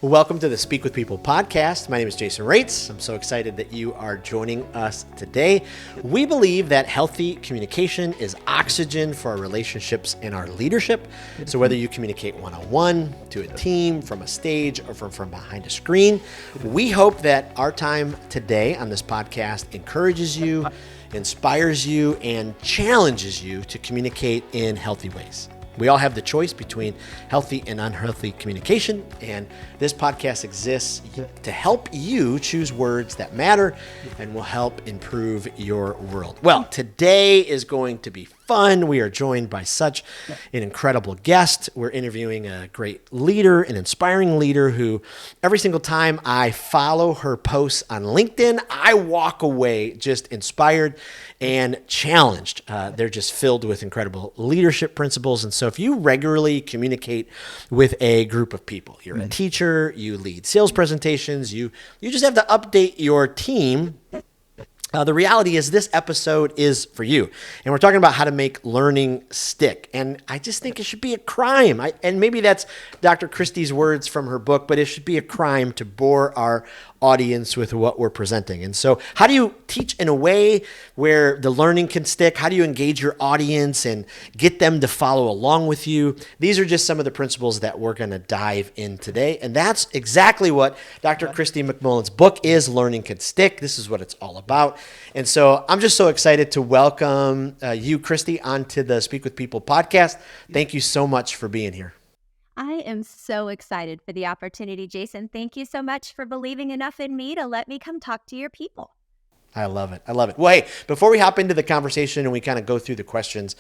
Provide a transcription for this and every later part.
Welcome to the Speak with People podcast. My name is Jason Raitz. I'm so excited that you are joining us today. We believe that healthy communication is oxygen for our relationships and our leadership. So whether you communicate one-on-one, to a team, from a stage, or from behind a screen, we hope that our time today on this podcast encourages you, inspires you, and challenges you to communicate in healthy ways. We all have the choice between healthy and unhealthy communication, and this podcast exists to help you choose words that matter and will help improve your world. Well, today is going to be fun. We are joined by such an incredible guest. We're interviewing a great leader, an inspiring leader who every single time I follow her posts on LinkedIn, I walk away just inspired and challenged. They're just filled with incredible leadership principles. And so if you regularly communicate with a group of people, you're a teacher, you lead sales presentations, you just have to update your team. The reality is this episode is for you. And we're talking about how to make learning stick. And I just think it should be a crime. And maybe that's Dr. Christie's words from her book, but it should be a crime to bore our audience with what we're presenting. And so how do you teach in a way where the learning can stick? How do you engage your audience and get them to follow along with you? These are just some of the principles that we're going to dive in today. And that's exactly what Dr. Christie McMullen's book is, Learning Can Stick. This is what it's all about. And so I'm just so excited to welcome you, Christie, onto the Speak with People podcast. Thank you so much for being here. I am so excited for the opportunity, Jason. Thank you so much for believing enough in me to let me come talk to your people. I love it. I love it. Well, hey, before we hop into the conversation and we kind of go through the questions,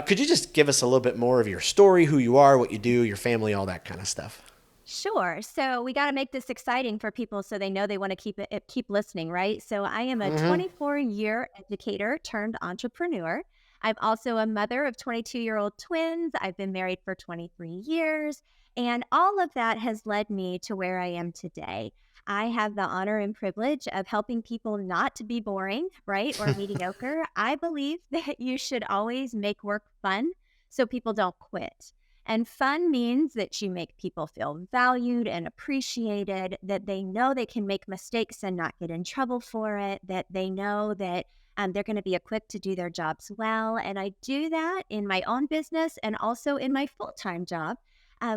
could you just give us a little bit more of your story, who you are, what you do, your family, all that kind of stuff? Sure. So we got to make this exciting for people so they know they want to keep listening, right? So I am a 24-year educator turned entrepreneur. I'm also a mother of 22-year-old twins. I've been married for 23 years, and all of that has led me to where I am today. I have the honor and privilege of helping people not to be boring, right, or mediocre. I believe that you should always make work fun so people don't quit. And fun means that you make people feel valued and appreciated, that they know they can make mistakes and not get in trouble for it, that they know that they're going to be equipped to do their jobs well. And I do that in my own business and also in my full-time job,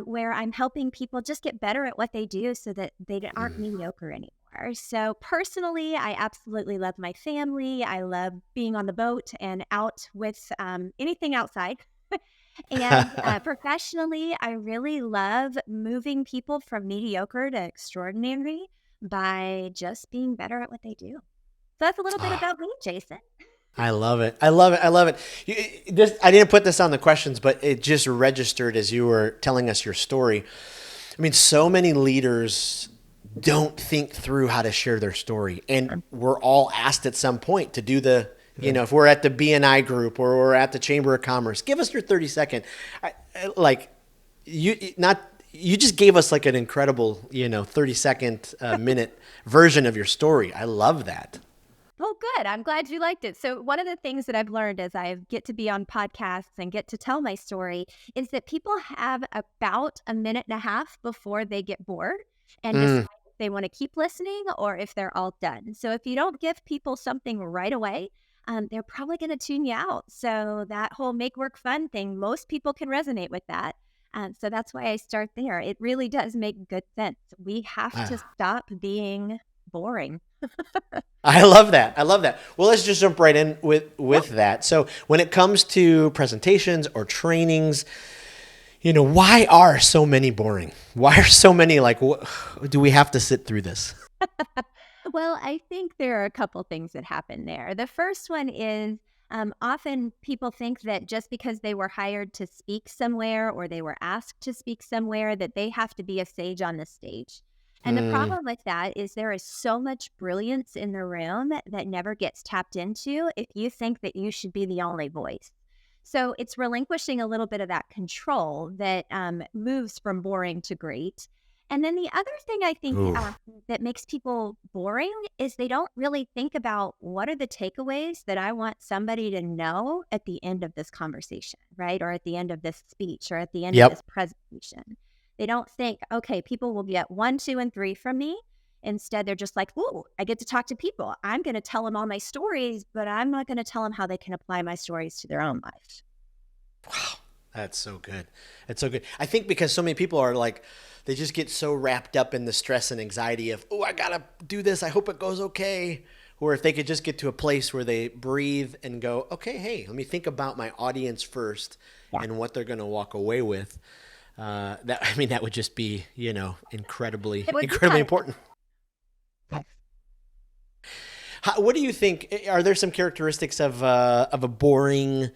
where I'm helping people just get better at what they do so that they aren't mediocre anymore. So personally, I absolutely love my family. I love being on the boat and out with anything outside. And professionally, I really love moving people from mediocre to extraordinary by just being better at what they do. So that's a little bit about me, Jason. I love it. I love it. I love it. I didn't put this on the questions, but it just registered as you were telling us your story. I mean, so many leaders don't think through how to share their story. And we're all asked at some point to do the, if we're at the BNI group or we're at the Chamber of Commerce, give us your 30-second. You just gave us like an incredible, 30-second minute version of your story. I love that. Oh, good. I'm glad you liked it. So one of the things that I've learned as I get to be on podcasts and get to tell my story is that people have about a minute and a half before they get bored and decide if they want to keep listening or if they're all done. So if you don't give people something right away, they're probably going to tune you out. So that whole make work fun thing, most people can resonate with that. So that's why I start there. It really does make good sense. We have to stop being boring. I love that. I love that. Well, let's just jump right in with that. So when it comes to presentations or trainings, why are so many boring? Why are so many do we have to sit through this? Well, I think there are a couple things that happen there. The first one is often people think that just because they were hired to speak somewhere or they were asked to speak somewhere that they have to be a sage on the stage. And the problem with that is there is so much brilliance in the room that never gets tapped into if you think that you should be the only voice. So it's relinquishing a little bit of that control that moves from boring to great. And then the other thing I think that makes people boring is they don't really think about what are the takeaways that I want somebody to know at the end of this conversation, right? Or at the end of this speech or at the end of this presentation. They don't think, okay, people will get 1, 2, and 3 from me. Instead, they're just like, "Ooh, I get to talk to people. I'm going to tell them all my stories, but I'm not going to tell them how they can apply my stories to their own life." Wow, that's so good. That's so good. I think because so many people are like, they just get so wrapped up in the stress and anxiety of, oh, I gotta do this. I hope it goes okay. Or if they could just get to a place where they breathe and go, okay, hey, let me think about my audience first Yeah. and what they're going to walk away with. That would just be, incredibly, It would be incredibly fun. important. What do you think? Are there some characteristics of a boring,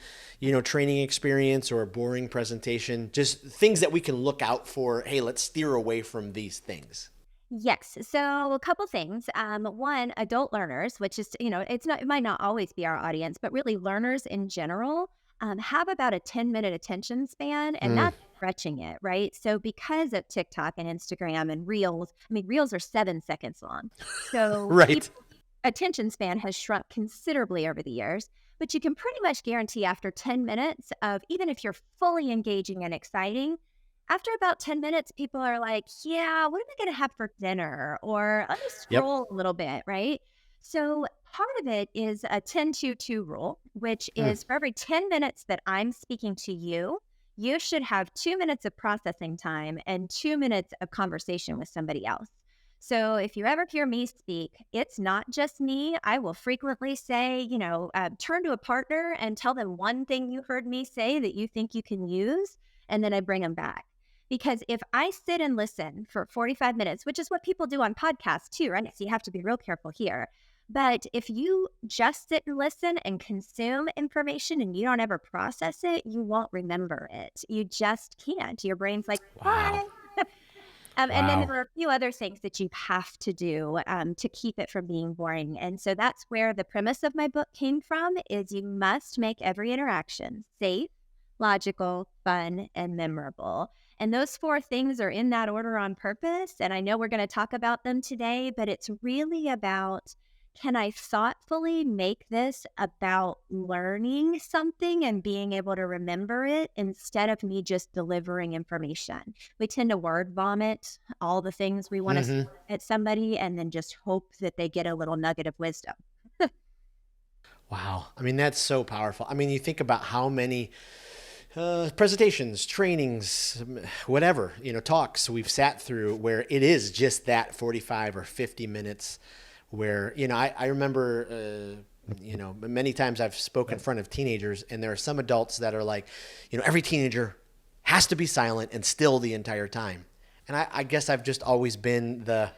training experience or a boring presentation? Just things that we can look out for. Hey, let's steer away from these things. Yes. So a couple things. One, adult learners, which is, it might not always be our audience, but really learners in general have about a 10-minute attention span, and Mm, that's stretching it, right? So because of TikTok and Instagram and Reels, I mean, Reels are 7 seconds long. So right. attention span has shrunk considerably over the years, but you can pretty much guarantee after 10 minutes of, even if you're fully engaging and exciting, after about 10 minutes, people are like, yeah, what am I going to have for dinner? Or let me Yep. scroll a little bit, right? So part of it is a 10-2-2 rule, which Mm, is for every 10 minutes that I'm speaking to you, you should have 2 minutes of processing time and 2 minutes of conversation with somebody else. So if you ever hear me speak, it's not just me. I will frequently say, turn to a partner and tell them one thing you heard me say that you think you can use, and then I bring them back. Because if I sit and listen for 45 minutes, which is what people do on podcasts too, right? So you have to be real careful here. But if you just sit and listen and consume information and you don't ever process it, you won't remember it. You just can't. Your brain's like, wow. bye. And then Wow. there are a few other things that you have to do to keep it from being boring. And so that's where the premise of my book came from: is you must make every interaction safe, logical, fun, and memorable. And those 4 things are in that order on purpose. And I know we're going to talk about them today, but it's really about, can I thoughtfully make this about learning something and being able to remember it instead of me just delivering information? We tend to word vomit all the things we want to say Hmm. at somebody and then just hope that they get a little nugget of wisdom. Wow. I mean, that's so powerful. I mean, you think about how many presentations, trainings, whatever, talks we've sat through where it is just that 45 or 50 minutes where, I remember, many times I've spoken in front of teenagers, and there are some adults that are like, every teenager has to be silent and still the entire time. And I guess I've just always been the,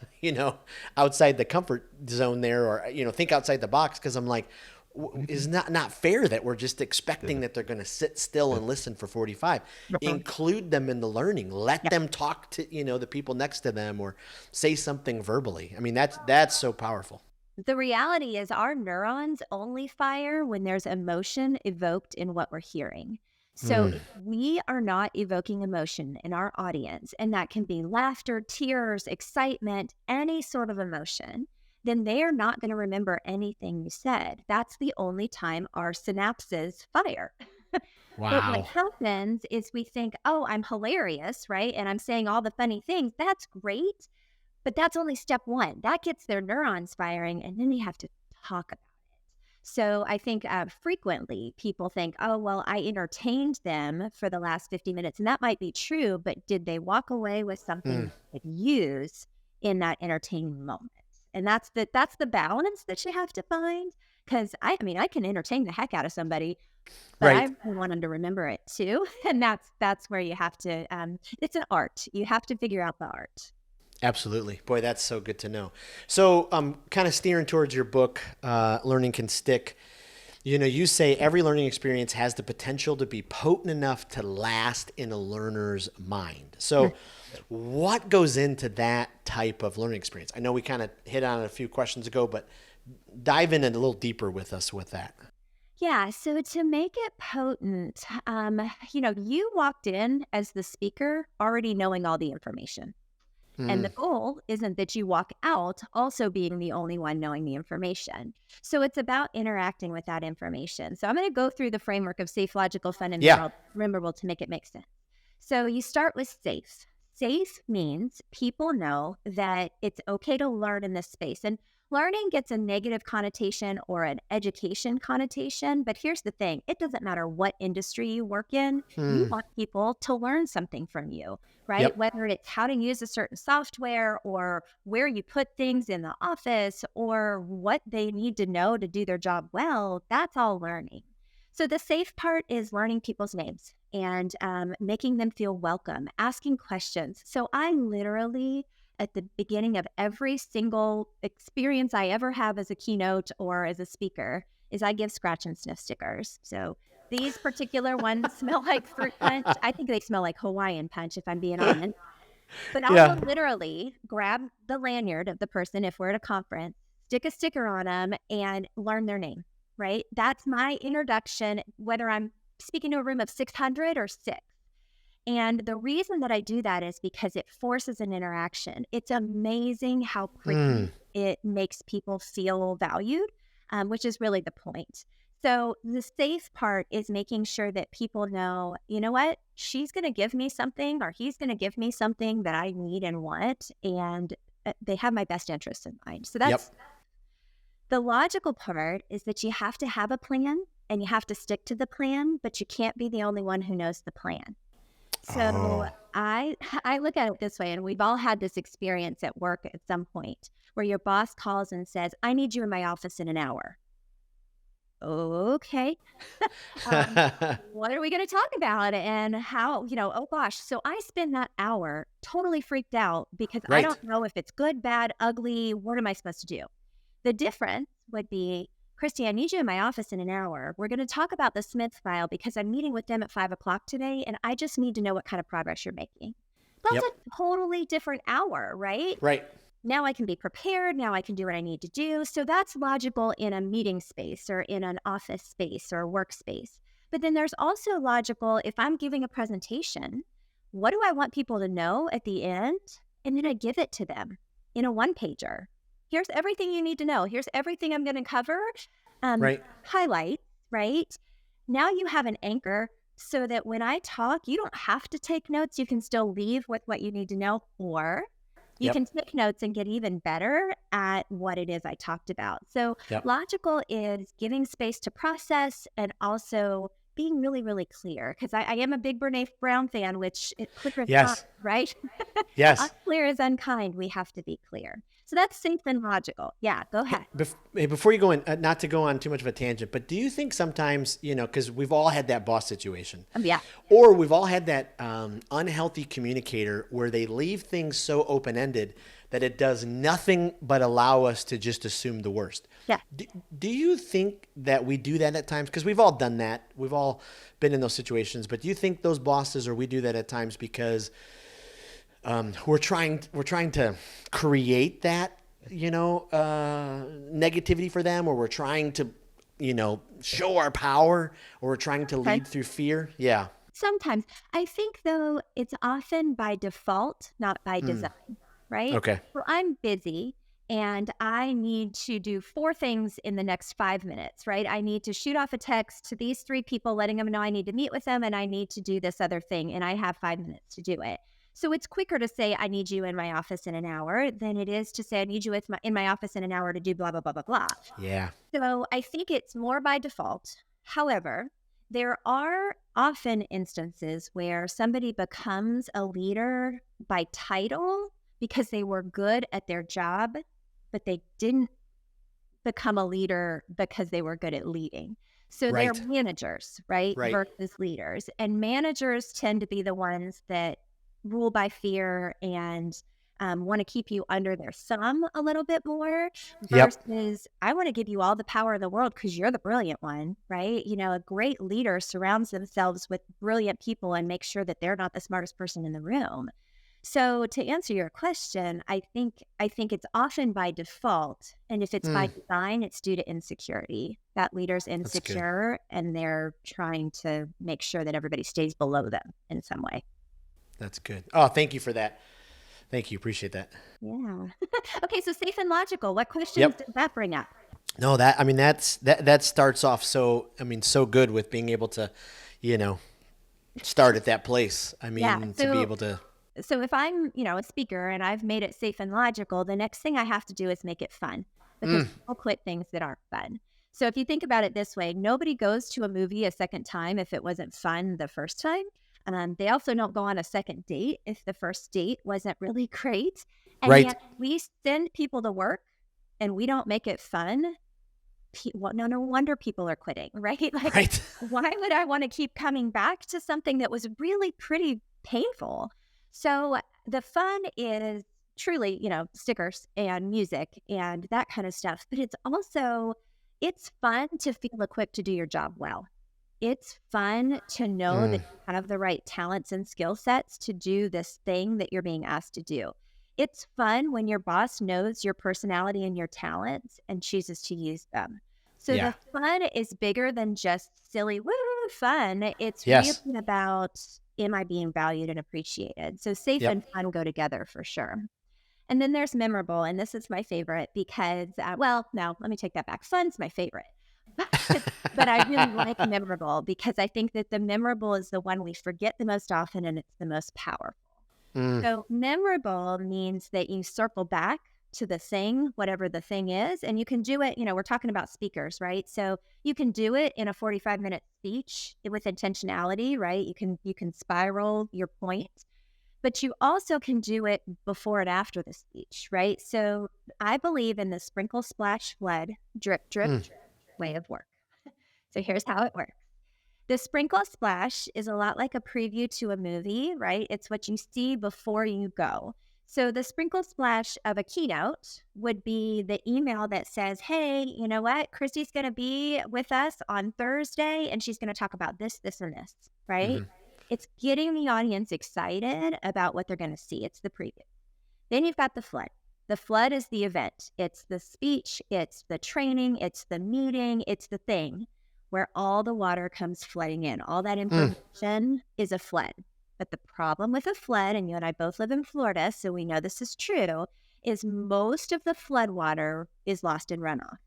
outside the comfort zone there, or, think outside the box, because I'm like, is not fair that we're just expecting that they're going to sit still and listen for 45. Include them in the learning. Let them talk to, the people next to them, or say something verbally. I mean, that's so powerful. The reality is our neurons only fire when there's emotion evoked in what we're hearing. So Mm, if we are not evoking emotion in our audience, and that can be laughter, tears, excitement, any sort of emotion, then they are not going to remember anything you said. That's the only time our synapses fire. But what wow. happens is we think, oh, I'm hilarious, right? And I'm saying all the funny things. That's great. But that's only step one. That gets their neurons firing, and then they have to talk about it. So I think frequently people think, oh, well, I entertained them for the last 50 minutes. And that might be true, but did they walk away with something Mm, they could use in that entertaining moment? And that's the balance that you have to find. Because I mean, I can entertain the heck out of somebody, but I right. really want them to remember it too. And that's where you have to. It's an art. You have to figure out the art. Absolutely. Boy, that's so good to know. So, kind of steering towards your book, Learning Can Stick. You say every learning experience has the potential to be potent enough to last in a learner's mind. So, what goes into that type of learning experience? I know we kind of hit on it a few questions ago, but dive in a little deeper with us with that. Yeah, so to make it potent, you walked in as the speaker already knowing all the information. And the Mm, goal isn't that you walk out also being the only one knowing the information. So it's about interacting with that information. So I'm going to go through the framework of safe, logical, fun, and yeah. memorable to make it make sense. So you start with safe. Safe means people know that it's okay to learn in this space. And learning gets a negative connotation or an education connotation. But here's the thing, it doesn't matter what industry you work in, you want people to learn something from you, right? Yep. Whether it's how to use a certain software or where you put things in the office or what they need to know to do their job well, that's all learning. So the safe part is learning people's names and making them feel welcome, asking questions. So I literally, at the beginning of every single experience I ever have as a keynote or as a speaker, is I give scratch and sniff stickers. So these particular ones smell like fruit punch. I think they smell like Hawaiian punch, if I'm being honest. But I will Yeah. literally grab the lanyard of the person if we're at a conference, stick a sticker on them, and learn their name, right? That's my introduction, whether I'm speaking to a room of 600 or 6. And the reason that I do that is because it forces an interaction. It's amazing how quickly it makes people feel valued, which is really the point. So the safe part is making sure that people know, you know what, she's going to give me something or he's going to give me something that I need and want, and they have my best interests in mind. So that's Yep. the logical part is that you have to have a plan and you have to stick to the plan, but you can't be the only one who knows the plan. So Oh, I look at it this way, and we've all had this experience at work at some point where your boss calls and says, I need you in my office in an hour. Okay. What are we going to talk about and how, oh gosh. So I spend that hour totally freaked out because I right. don't know if it's good, bad, ugly. What am I supposed to do? The difference would be, Christy, I need you in my office in an hour. We're going to talk about the Smith file because I'm meeting with them at 5 o'clock today, and I just need to know what kind of progress you're making. That's Yep. a totally different hour, right? Right. Now I can be prepared. Now I can do what I need to do. So that's logical in a meeting space or in an office space or workspace. But then there's also logical if I'm giving a presentation, what do I want people to know at the end? And then I give it to them in a one-pager. Here's everything you need to know. Here's everything I'm going to cover. Right. Highlight, right? Now you have an anchor so that when I talk, you don't have to take notes. You can still leave with what you need to know, or you Yep. can take notes and get even better at what it is I talked about. So Yep. logical is giving space to process and also being really, really clear. Because I am a big Brene Brown fan, which clear is kind, Yes. right? Yes. Unclear is unkind. We have to be clear. So that's safe and logical. Yeah, go Hey, ahead. before you go in, not to go on too much of a tangent, but do you think sometimes, because we've all had that boss situation, Yeah. or we've all had that unhealthy communicator where they leave things so open-ended that it does nothing but allow us to just assume the worst? Yeah. Do you think that we do that at times? Because we've all done that. We've all been in those situations. But do you think those bosses or we do that at times because we're trying to create that, negativity for them, or we're trying to, show our power, or we're trying to Okay. lead through fear? Yeah. Sometimes. I think, though, it's often by default, not by design, right? Okay. So I'm busy and I need to do 4 things in the next 5 minutes, right? I need to shoot off a text to these 3 people, letting them know I need to meet with them and I need to do this other thing. And I have 5 minutes to do it. So it's quicker to say, I need you in my office in an hour than it is to say, I need you in my office in an hour to do blah, blah, blah, blah, blah. Yeah. So I think it's more by default. However, there are often instances where somebody becomes a leader by title because they were good at their job, but they didn't become a leader because they were good at leading. So they're Right. managers, right? Right. Versus leaders. And managers tend to be the ones that rule by fear and want to keep you under their thumb a little bit more Yep. versus I want to give you all the power in the world because you're the brilliant one, right? A great leader surrounds themselves with brilliant people and makes sure that they're not the smartest person in the room. So to answer your question, I think it's often by default, and if it's by design, it's due to insecurity. That leader's That's good. insecure, and they're trying to make sure that everybody stays below them in some way. That's good. Oh, thank you for that. Thank you. Appreciate that. Yeah. Okay, so safe and logical. What questions Yep. does that bring up? No, that starts off so good with being able to, you know, start at that place. I Yeah. mean, to be So able to. So if I'm, a speaker and I've made it safe and logical, the next thing I have to do is make it fun because people quit things that aren't fun. So if you think about it this way, nobody goes to a movie a second time if it wasn't fun the first time. They also don't go on a second date if the first date wasn't really great. And Right. yet we send people to work and we don't make it fun. Well, no wonder people are quitting, right? Like, Right. why would I want to keep coming back to something that was really pretty painful? So the fun is truly, stickers and music and that kind of stuff. But it's fun to feel equipped to do your job well. It's fun to know that you have the right talents and skill sets to do this thing that you're being asked to do. It's fun when your boss knows your personality and your talents and chooses to use them. So Yeah. the fun is bigger than just silly woo fun. It's Yes. really about, am I being valued and appreciated? So safe Yep. and fun go together for sure. And then there's memorable, and this is my favorite because, no, let me take that back. Fun's my favorite. But I really like memorable because I think that the memorable is the one we forget the most often and it's the most powerful. So memorable means that you circle back to the thing, whatever the thing is, and you can do it, we're talking about speakers, right? So you can do it in a 45-minute speech with intentionality, right? You can spiral your point, but you also can do it before and after the speech, right? So I believe in the sprinkle, splash, flood, drip, drip, drip way of work. So here's how it works. The sprinkle splash is a lot like a preview to a movie, right? It's what you see before you go. So the sprinkle splash of a keynote would be the email that says, hey, you know what? Christie's going to be with us on Thursday and she's going to talk about this, this, and this, right? It's getting the audience excited about what they're going to see. It's the preview. Then you've got the flood. The flood is the event. It's the speech. It's the training. It's the meeting. It's the thing where all the water comes flooding in. All that information is a flood. But the problem with a flood, and you and I both live in Florida, so we know this is true, is most of the flood water is lost in runoff.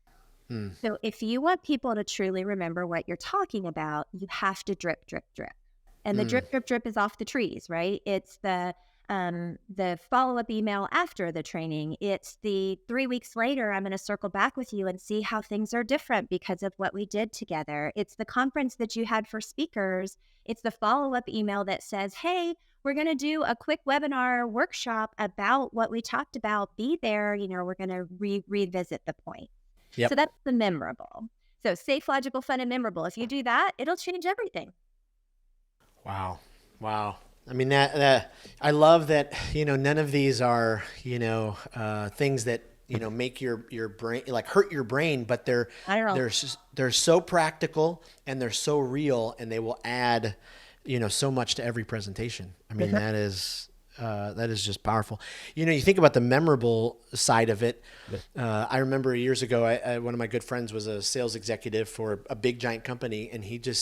So if you want people to truly remember what you're talking about, you have to drip, drip, drip. And the drip, drip, drip is off the trees, right? It's the follow-up email after the training. It's the 3 weeks later, I'm going to circle back with you and see how things are different because of what we did together. It's the conference that you had for speakers. It's the follow-up email that says, hey, we're going to do a quick webinar workshop about what we talked about. Be there. We're going to revisit the point. Yep. So that's the memorable. So safe, logical, fun, and memorable. If you do that, it'll change everything. Wow. I mean, that I love that, none of these are, things that, make your brain, like hurt your brain, but they're so practical and they're so real and they will add, so much to every presentation. I mean, that is just powerful. You think about the memorable side of it. I remember years ago, one of my good friends was a sales executive for a big giant company, and he did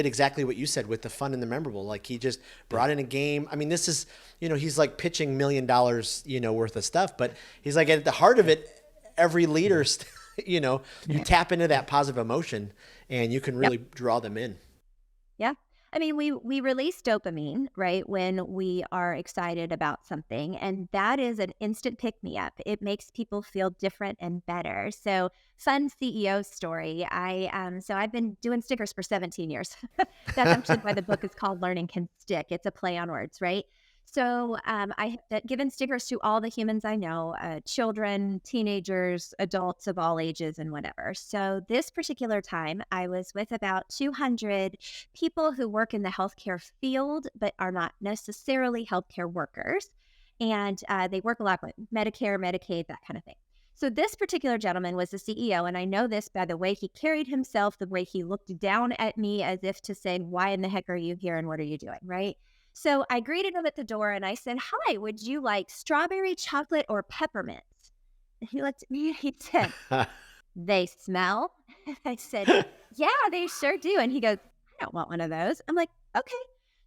exactly what you said with the fun and the memorable. Like he just brought in a game. I mean, this is, he's like pitching $1 million, worth of stuff, but he's like at the heart of it, every leader, you tap into that positive emotion and you can really draw them in. Yeah. I mean, we release dopamine, right, when we are excited about something, and that is an instant pick-me-up. It makes people feel different and better. So, fun CEO story. I've been doing stickers for 17 years. That's actually why the book is called Learning Can Stick. It's a play on words, right? So I have given stickers to all the humans I know, children, teenagers, adults of all ages and whatever. So this particular time, I was with about 200 people who work in the healthcare field, but are not necessarily healthcare workers. And they work a lot with Medicare, Medicaid, that kind of thing. So this particular gentleman was the CEO, and I know this by the way he carried himself, the way he looked down at me as if to say, why in the heck are you here and what are you doing, right? So I greeted him at the door and I said, hi, would you like strawberry, chocolate, or peppermint? And he looked at me and he said, they smell? And I said, yeah, they sure do. And he goes, I don't want one of those. I'm like, okay.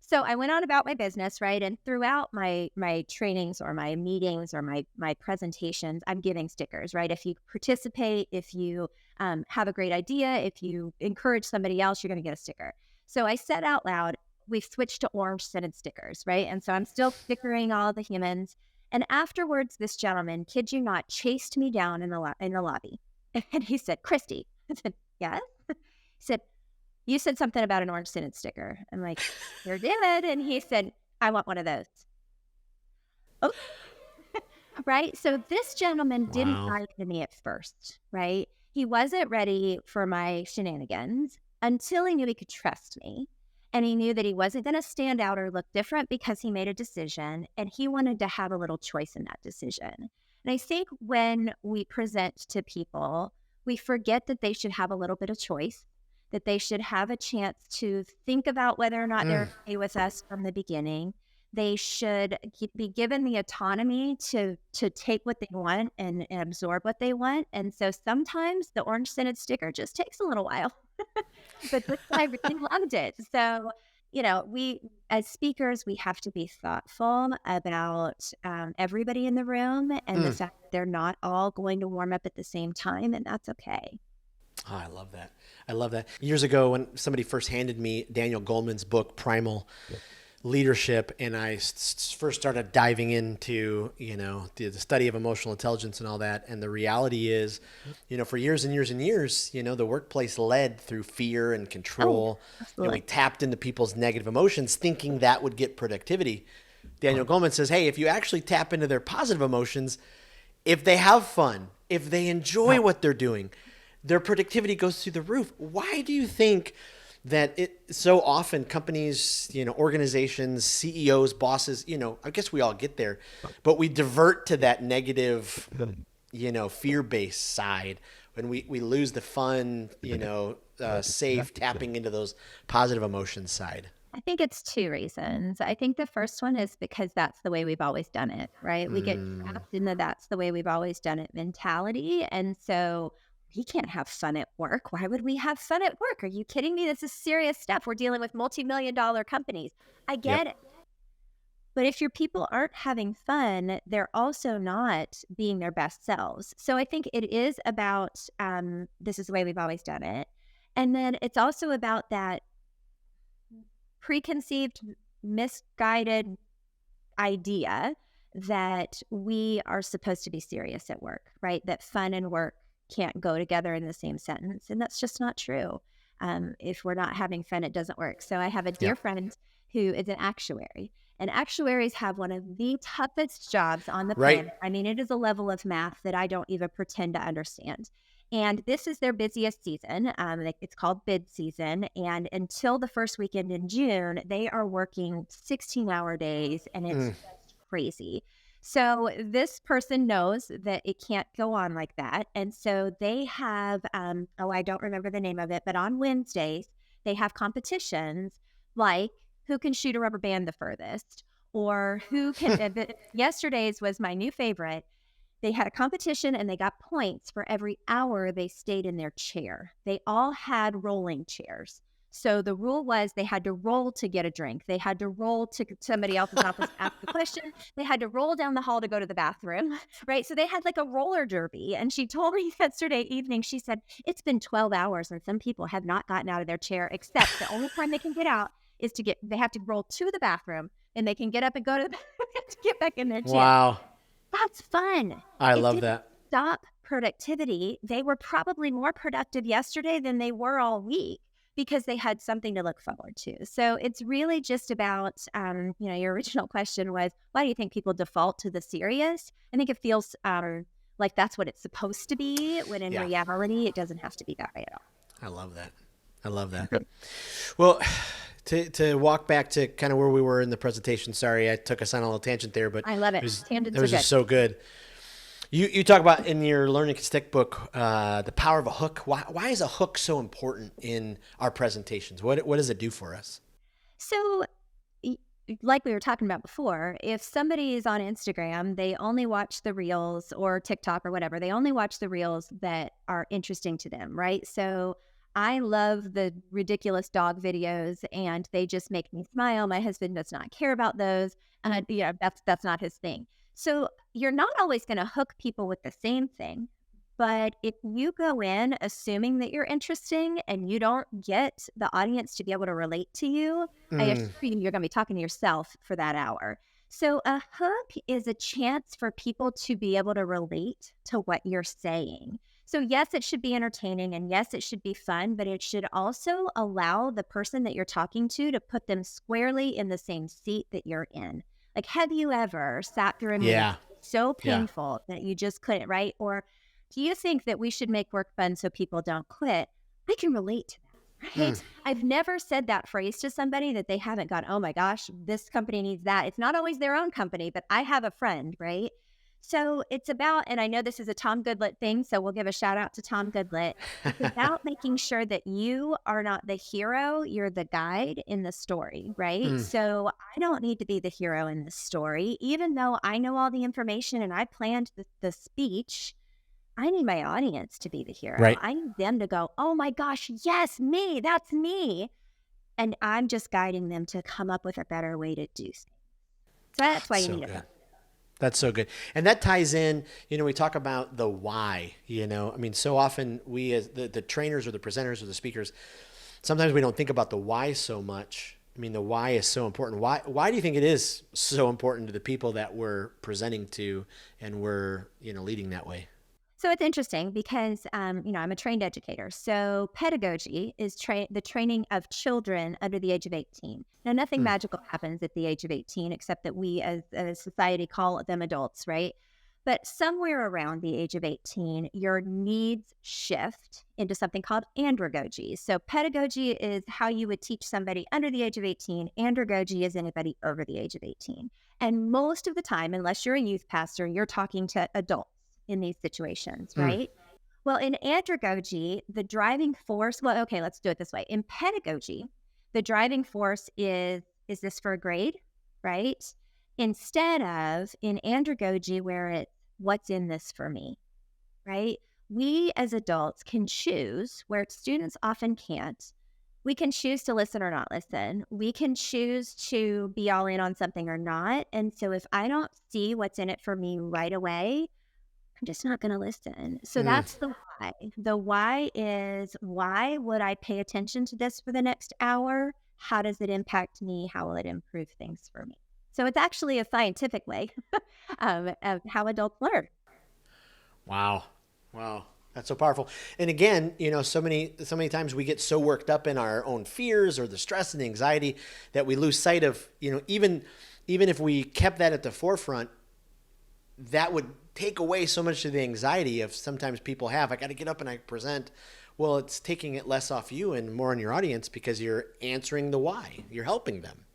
So I went on about my business, right? And throughout my trainings or my meetings or my presentations, I'm giving stickers, right? If you participate, if you have a great idea, if you encourage somebody else, you're going to get a sticker. So I said out loud, we've switched to orange scented stickers, right? And so I'm still stickering all the humans. And afterwards, this gentleman, kid you not, chased me down in the lobby. And he said, Christy. I said, yes. He said, you said something about an orange scented sticker. I'm like, sure did. And he said, I want one of those. Oh, right. So this gentleman didn't Wow. buy into me at first, right? He wasn't ready for my shenanigans until he knew he could trust me. And he knew that he wasn't going to stand out or look different because he made a decision and he wanted to have a little choice in that decision. And I think when we present to people, we forget that they should have a little bit of choice, that they should have a chance to think about whether or not they're okay with us from the beginning. They should be given the autonomy to take what they want and absorb what they want. And so sometimes the orange scented sticker just takes a little while. But this guy really loved it. So, we as speakers, we have to be thoughtful about everybody in the room and the fact that they're not all going to warm up at the same time, and that's okay. Oh, I love that. I love that. Years ago, when somebody first handed me Daniel Goleman's book, Primal Leadership, and I first started diving into, the study of emotional intelligence and all that. And the reality is, for years and years and years, the workplace led through fear and control. We tapped into people's negative emotions thinking that would get productivity. Daniel Goleman says, hey, if you actually tap into their positive emotions, if they have fun, if they enjoy what they're doing, their productivity goes through the roof. Why do you think that so often companies, organizations, CEOs, bosses, I guess we all get there, but we divert to that negative, fear-based side when we lose the fun, safe tapping into those positive emotions side? I think it's two reasons. I think the first one is because that's the way we've always done it, right? We get trapped in the that's the way we've always done it mentality. And so we can't have fun at work. Why would we have fun at work? Are you kidding me? This is serious stuff. We're dealing with multi-million-dollar companies. I get it. But if your people aren't having fun, they're also not being their best selves. So I think it is about this is the way we've always done it. And then it's also about that preconceived, misguided idea that we are supposed to be serious at work, right? That fun and work can't go together in the same sentence. And that's just not true. If we're not having fun, it doesn't work. So I have a dear friend who is an actuary, and actuaries have one of the toughest jobs on the planet. I mean, it is a level of math that I don't even pretend to understand. And this is their busiest season. It's called bid season. And until the first weekend in June, they are working 16-hour days, and it's just crazy. So this person knows that it can't go on like that. And so they have, I don't remember the name of it, but on Wednesdays, they have competitions like who can shoot a rubber band the furthest, or who can, yesterday's was my new favorite. They had a competition and they got points for every hour they stayed in their chair. They all had rolling chairs. So the rule was they had to roll to get a drink. They had to roll to somebody else's office to ask a question. They had to roll down the hall to go to the bathroom, right? So they had like a roller derby. And she told me yesterday evening, she said, it's been 12 hours and some people have not gotten out of their chair, except the only time they can get out is they have to roll to the bathroom, and they can get up and go to the bathroom to get back in their chair. Wow. That's fun. I love that. Stop productivity. They were probably more productive yesterday than they were all week, because they had something to look forward to. So it's really just about, your original question was, why do you think people default to the serious? I think it feels like that's what it's supposed to be, when in reality, it doesn't have to be that way at all. I love that. I love that. Good. Well, to walk back to kind of where we were in the presentation, sorry, I took us on a little tangent there, but I love it. It was just so good. You talk about in your Learn and Stick book, the power of a hook. Why is a hook so important in our presentations? What does it do for us? So like we were talking about before, if somebody is on Instagram, they only watch the reels, or TikTok or whatever, they only watch the reels that are interesting to them, right? So I love the ridiculous dog videos, and they just make me smile. My husband does not care about those. That's not his thing. So you're not always going to hook people with the same thing, But if you go in assuming that you're interesting and you don't get the audience to be able to relate to you, I assure you, you're going to be talking to yourself for that hour. So a hook is a chance for people to be able to relate to what you're saying. So yes, it should be entertaining and yes, it should be fun, but it should also allow the person that you're talking to put them squarely in the same seat that you're in. Like, have you ever sat through a meeting Yeah. so Yeah. painful that you just couldn't, right? Or do you think that we should make work fun so people don't quit? I can relate to that, right? I've never said that phrase to somebody that they haven't gone, oh my gosh, this company needs that. It's not always their own company, but I have a friend, right? So it's about, and I know this is a Tom Goodlett thing, so we'll give a shout out to Tom Goodlett. It's about making sure that you are not the hero, you're the guide in the story, right? So I don't need to be the hero in this story, even though I know all the information and I planned the speech. I need my audience to be the hero. Right. I need them to go, oh my gosh, yes, me, that's me. And I'm just guiding them to come up with a better way to do things. So that's why you So need a good. hook. That's so good. And that ties in, we talk about the why, so often we as the trainers or the presenters or the speakers, sometimes we don't think about the why so much. The why is so important. Why do you think it is so important to the people that we're presenting to and we're, leading that way? So it's interesting because, I'm a trained educator. So pedagogy is the training of children under the age of 18. Now, nothing magical happens at the age of 18, except that we as a society call them adults, right? But somewhere around the age of 18, your needs shift into something called andragogy. So pedagogy is how you would teach somebody under the age of 18. Andragogy is anybody over the age of 18. And most of the time, unless you're a youth pastor, you're talking to adults in these situations, right? Well, in andragogy, the driving force, okay, let's do it this way. In pedagogy, the driving force is this for a grade, right? Instead of in andragogy, where it's what's in this for me, right? We as adults can choose, where students often can't. We can choose to listen or not listen. We can choose to be all in on something or not. And so if I don't see what's in it for me right away, I'm just not going to listen. So that's the why. The why is, why would I pay attention to this for the next hour? How does it impact me? How will it improve things for me? So it's actually a scientific way of how adults learn. Wow. That's so powerful. And again, so many times we get so worked up in our own fears or the stress and the anxiety that we lose sight of, even if we kept that at the forefront, that would take away so much of the anxiety of sometimes people have. I got to get up and I present. Well, it's taking it less off you and more on your audience because you're answering the why. You're helping them.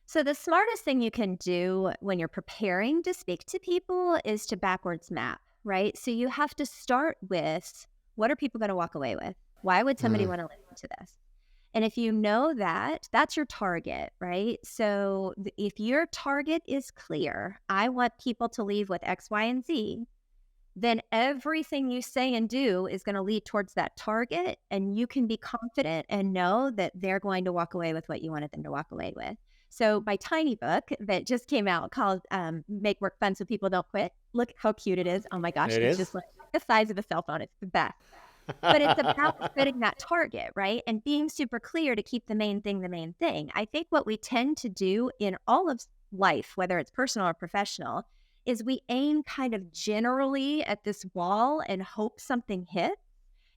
So the smartest thing you can do when you're preparing to speak to people is to backwards map, right? So you have to start with, what are people going to walk away with? Why would somebody want to listen to this? And if you know that, that's your target, right? So if your target is clear, I want people to leave with X, Y, and Z, then everything you say and do is going to lead towards that target. And you can be confident and know that they're going to walk away with what you wanted them to walk away with. So my tiny book that just came out called Make Work Fun So People Don't Quit. Look how cute it is. Oh my gosh. It's just like the size of a cell phone. It's the best. But it's about fitting that target, right? And being super clear to keep the main thing the main thing. I think what we tend to do in all of life, whether it's personal or professional, is we aim kind of generally at this wall and hope something hits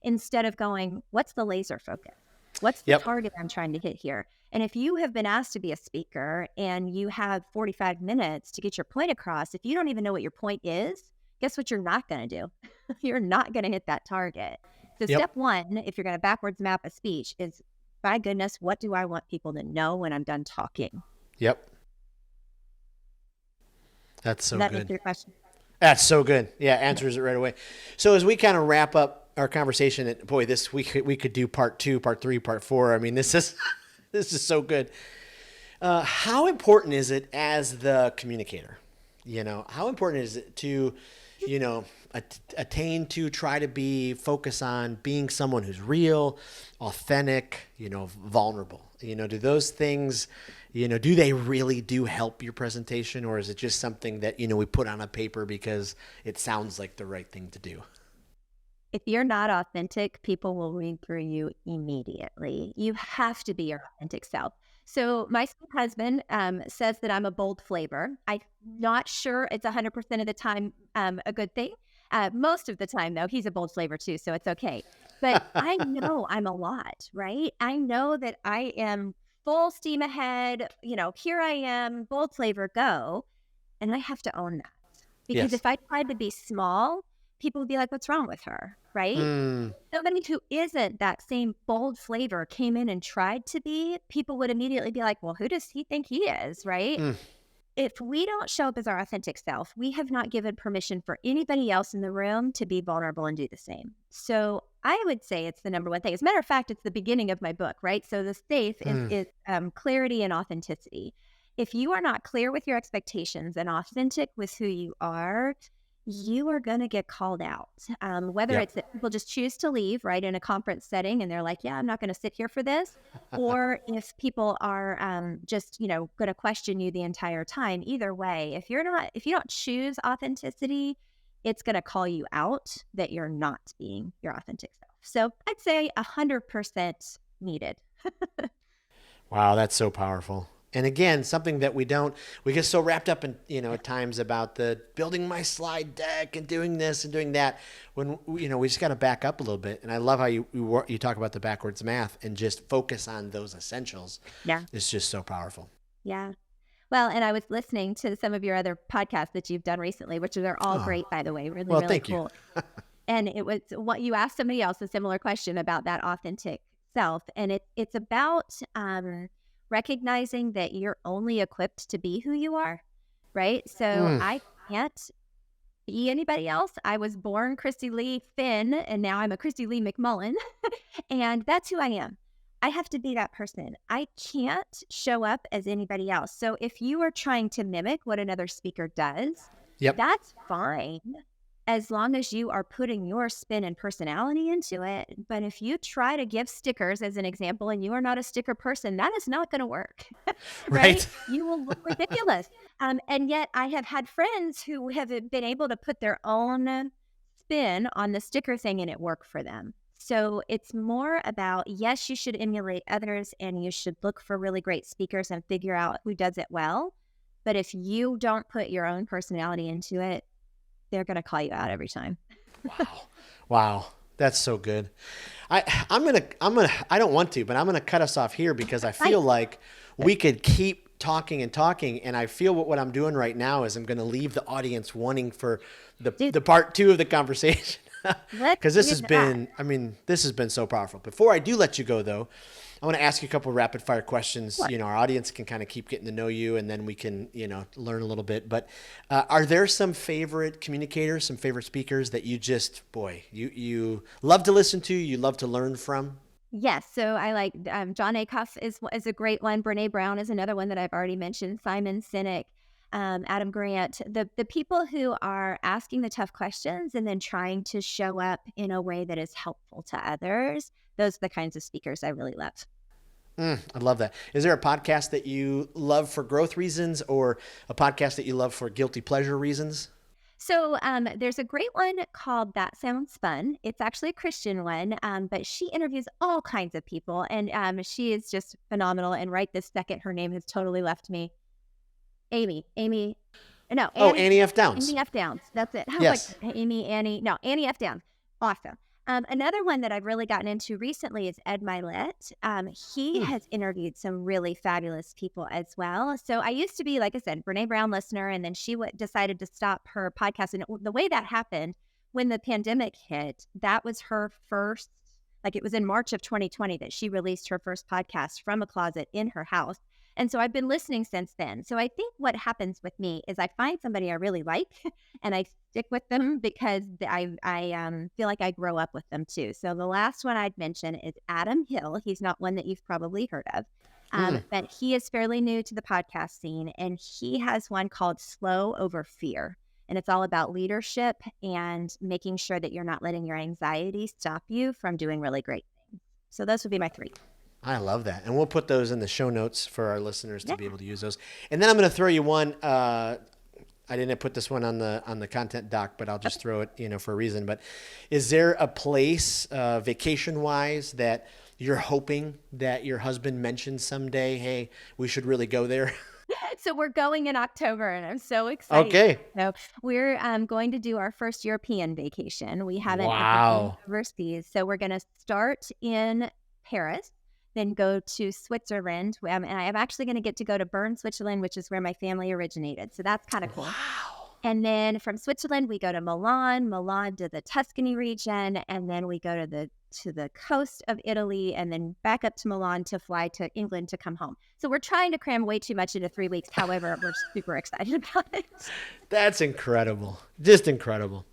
instead of going, what's the laser focus? What's the target I'm trying to hit here? And if you have been asked to be a speaker and you have 45 minutes to get your point across, if you don't even know what your point is, guess what you're not going to do? You're not going to hit that target. So step one, if you're going to backwards map a speech, is, my goodness, what do I want people to know when I'm done talking? Yep. That's so That good. answer your question? That's so good. Yeah, answers it right away. So as we kind of wrap up our conversation, and boy, this we could do part 2, part 3, part 4. I mean, this is so good. How important is it as the communicator? How important is it to, attain to try to focus on being someone who's real, authentic, vulnerable? Do those things, do they really do help your presentation, or is it just something that, we put on a paper because it sounds like the right thing to do? If you're not authentic, people will read through you immediately. You have to be your authentic self. So my sweet husband says that I'm a bold flavor. I'm not sure it's 100% of the time a good thing. Most of the time, though, he's a bold flavor too, so it's okay. But I know I'm a lot, right? I know that I am full steam ahead. Here I am, bold flavor, go. And I have to own that. Because Yes. if I tried to be small, people would be like, what's wrong with her? Right? Mm, Somebody who isn't that same bold flavor came in and tried to be, people would immediately be like, well, who does he think he is? Right? mm. If we don't show up as our authentic self, we have not given permission for anybody else in the room to be vulnerable and do the same. So I would say it's the number one thing. As a matter of fact, it's the beginning of my book, right? So the safe is clarity and authenticity. If you are not clear with your expectations and authentic with who you are going to get called out. Whether Yep. it's that people just choose to leave, right, in a conference setting and they're like, yeah, I'm not going to sit here for this. Or if people are just, going to question you the entire time. Either way, if you don't choose authenticity, it's going to call you out that you're not being your authentic self. So I'd say 100% needed. Wow, that's so powerful. And again, something that we get so wrapped up in, at times about the building my slide deck and doing this and doing that when, we just got to back up a little bit. And I love how you talk about the backwards math and just focus on those essentials. Yeah. It's just so powerful. Yeah. Well, and I was listening to some of your other podcasts that you've done recently, which are all great, by the way, really, Well, really thank cool. you. And it was what you asked somebody else a similar question about that authentic self. And it's about recognizing that you're only equipped to be who you are, right? So I can't be anybody else. I was born Christy Lee Finn, and now I'm a Christy Lee McMullen, and that's who I am. I have to be that person. I can't show up as anybody else. So if you are trying to mimic what another speaker does, Yep. that's fine, as long as you are putting your spin and personality into it. But if you try to give stickers as an example and you are not a sticker person, that is not going to work, Right. You will look ridiculous. And yet I have had friends who have been able to put their own spin on the sticker thing and it worked for them. So it's more about, yes, you should emulate others and you should look for really great speakers and figure out who does it well. But if you don't put your own personality into it, they're going to call you out every time. Wow. That's so good. I'm gonna I don't want to, but I'm gonna cut us off here because I feel like we could keep talking and talking, and I feel what I'm doing right now is I'm gonna leave the audience wanting for the part 2 of the conversation. Because this has been so powerful. Before I do let you go, though, I want to ask you a couple of rapid fire questions. What? Our audience can kind of keep getting to know you, and then we can, learn a little bit. But are there some favorite communicators, some favorite speakers that you just, you love to listen to, you love to learn from? Yes. So I like John Acuff is a great one. Brene Brown is another one that I've already mentioned. Simon Sinek. Adam Grant, the people who are asking the tough questions and then trying to show up in a way that is helpful to others. Those are the kinds of speakers I really love. I love that. Is there a podcast that you love for growth reasons or a podcast that you love for guilty pleasure reasons? So there's a great one called That Sounds Fun. It's actually a Christian one, but she interviews all kinds of people, and she is just phenomenal. And right this second, her name has totally left me. Annie F. Downs. Annie F. Downs. That's it. Yes. Annie F. Downs. Awesome. Another one that I've really gotten into recently is Ed Milet. He has interviewed some really fabulous people as well. So I used to be, like I said, Brene Brown listener, and then she decided to stop her podcast. And the way that happened when the pandemic hit, that was her first, it was in March of 2020 that she released her first podcast from a closet in her house. And so I've been listening since then. So I think what happens with me is I find somebody I really like and I stick with them because I feel like I grow up with them too. So the last one I'd mention is Adam Hill. He's not one that you've probably heard of, but he is fairly new to the podcast scene. And he has one called Slow Over Fear. And it's all about leadership and making sure that you're not letting your anxiety stop you from doing really great things. So those would be my 3. I love that. And we'll put those in the show notes for our listeners to be able to use those. And then I'm going to throw you one. I didn't put this one on the content doc, but I'll just throw it, for a reason. But is there a place, vacation-wise, that you're hoping that your husband mentions someday? Hey, we should really go there. So we're going in October, and I'm so excited. Okay. So we're going to do our first European vacation. We haven't ever Wow. been overseas. So we're going to start in Paris, then go to Switzerland. And I'm actually going to get to go to Bern, Switzerland, which is where my family originated. So that's kind of cool. Wow. And then from Switzerland, we go to Milan to the Tuscany region, and then we go to the coast of Italy, and then back up to Milan to fly to England to come home. So we're trying to cram way too much into 3 weeks. However, we're super excited about it. That's incredible. Just incredible.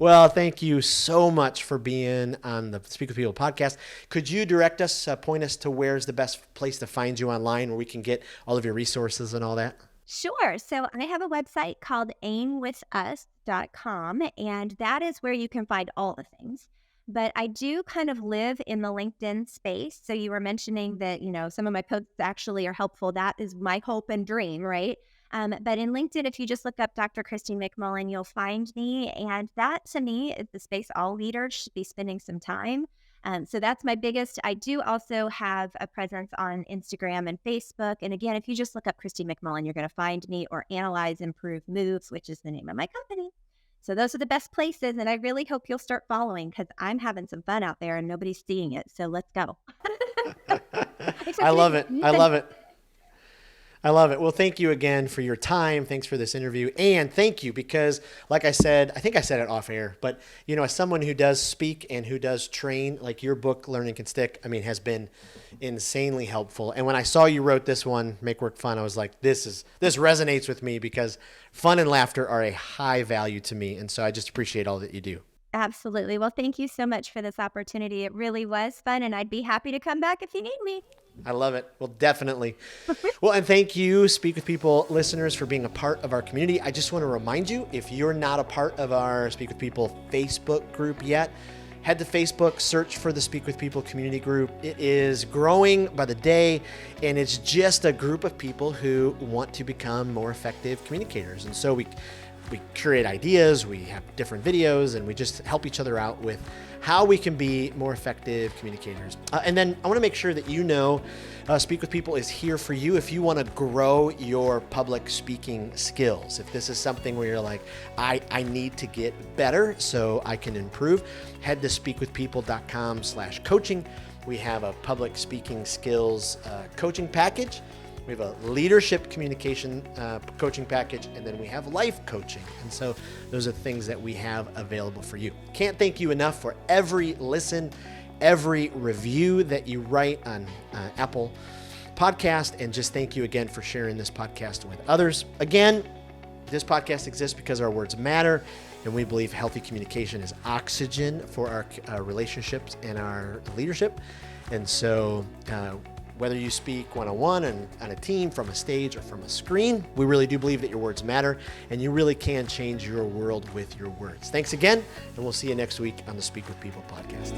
Well, thank you so much for being on the Speak with People podcast. Could you direct us, point us to where's the best place to find you online where we can get all of your resources and all that? Sure. So I have a website called aimwithus.com, and that is where you can find all the things. But I do kind of live in the LinkedIn space. So you were mentioning that, some of my posts actually are helpful. That is my hope and dream, right? But in LinkedIn, if you just look up Dr. Christie McMullen, you'll find me. And that, to me, is the space all leaders should be spending some time. So that's my biggest. I do also have a presence on Instagram and Facebook. And again, if you just look up Christie McMullen, you're going to find me, or Analyze, Improve, Moves, which is the name of my company. So those are the best places, and I really hope you'll start following, because I'm having some fun out there and nobody's seeing it. So let's go. I love it. I love it. I love it. Well, thank you again for your time. Thanks for this interview. And thank you because, like I said, I think I said it off air, but, as someone who does speak and who does train, like your book, Learning Can Stick, has been insanely helpful. And when I saw you wrote this one, Make Work Fun, I was like, this resonates with me because fun and laughter are a high value to me. And so I just appreciate all that you do. Absolutely. Well, thank you so much for this opportunity. It really was fun, and I'd be happy to come back if you need me. I love it. Well, definitely. Well, and thank you, Speak with People listeners, for being a part of our community. I just want to remind you, if you're not a part of our Speak with People Facebook group yet, head to Facebook, search for the Speak with People community group. It is growing by the day, and it's just a group of people who want to become more effective communicators. And so we create ideas, we have different videos, and we just help each other out with how we can be more effective communicators. And then I want to make sure that Speak with People is here for you if you want to grow your public speaking skills. If this is something where you're like, I need to get better so I can improve, head to speakwithpeople.com/coaching. We have a public speaking skills coaching package. We have a leadership communication coaching package, and then we have life coaching. And so those are things that we have available for you. Can't thank you enough for every listen, every review that you write on Apple Podcast, and just thank you again for sharing this podcast with others. Again, this podcast exists because our words matter, and we believe healthy communication is oxygen for our relationships and our leadership. And so whether you speak one-on-one and on a team, from a stage, or from a screen, we really do believe that your words matter, and you really can change your world with your words. Thanks again, and we'll see you next week on the Speak with People podcast.